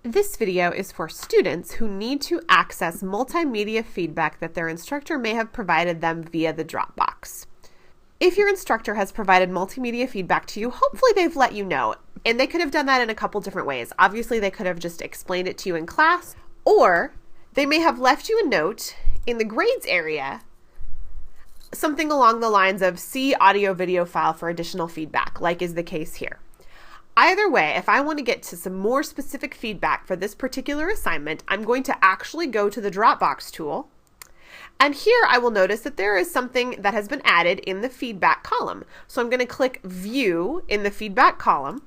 This video is for students who need to access multimedia feedback that their instructor may have provided them via the Dropbox. If your instructor has provided multimedia feedback to you, hopefully they've let you know, and they could have done that in a couple different ways. Obviously, they could have just explained it to you in class, or they may have left you a note in the grades area, something along the lines of see audio-video file for additional feedback, like is the case here. Either way, if I want to get to some more specific feedback for this particular assignment, I'm going to actually go to the Dropbox tool. And here I will notice that there is something that has been added in the feedback column. So I'm going to click View in the feedback column.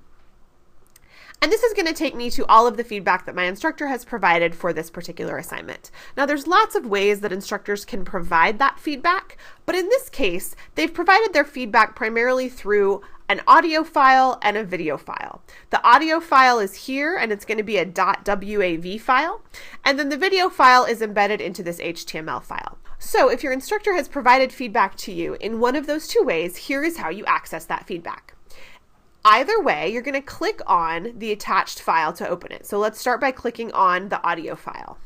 And this is going to take me to all of the feedback that my instructor has provided for this particular assignment. Now there's lots of ways that instructors can provide that feedback, but in this case, they've provided their feedback primarily through an audio file and a video file. The audio file is here and it's going to be a .wav file, and then the video file is embedded into this HTML file. So if your instructor has provided feedback to you in one of those two ways, here is how you access that feedback. Either way, you're going to click on the attached file to open it. So let's start by clicking on the audio file.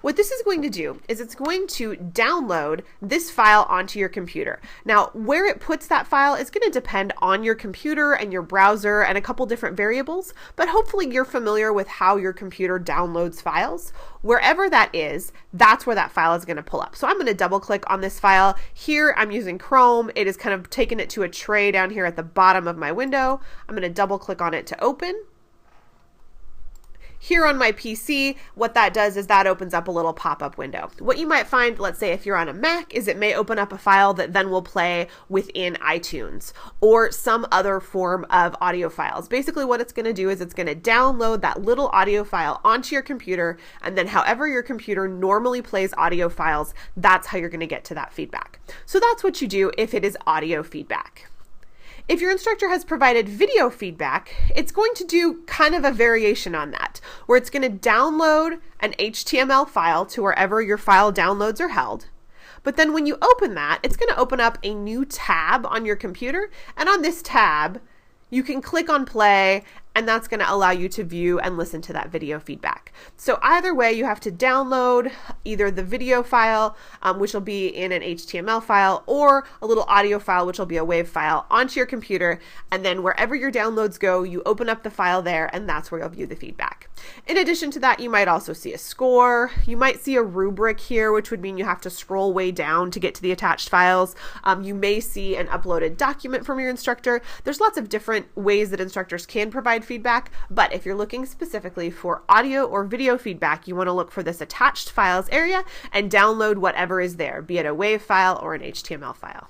What this is going to do is it's going to download this file onto your computer. Now, where it puts that file is going to depend on your computer and your browser and a couple different variables, but hopefully you're familiar with how your computer downloads files. Wherever that is, that's where that file is going to pull up. So I'm going to double click on this file. Here I'm using Chrome. It is kind of taken it to a tray down here at the bottom of my window. I'm going to double click on it to open. Here on my PC, what that does is that opens up a little pop-up window. What you might find, let's say if you're on a Mac, is it may open up a file that then will play within iTunes or some other form of audio files. Basically what it's going to do is it's going to download that little audio file onto your computer, and then however your computer normally plays audio files, that's how you're going to get to that feedback. So that's what you do if it is audio feedback. If your instructor has provided video feedback, it's going to do kind of a variation on that, where it's going to download an HTML file to wherever your file downloads are held. But then when you open that, it's going to open up a new tab on your computer, and on this tab, you can click on play, and that's going to allow you to view and listen to that video feedback. So either way, you have to download either the video file, which will be in an HTML file, or a little audio file, which will be a WAV file, onto your computer. And then wherever your downloads go, you open up the file there, and that's where you'll view the feedback. In addition to that, you might also see a score. You might see a rubric here, which would mean you have to scroll way down to get to the attached files. You may see an uploaded document from your instructor. There's lots of different ways that instructors can provide feedback, but if you're looking specifically for audio or video feedback, you want to look for this attached files area and download whatever is there, be it a WAV file or an HTML file.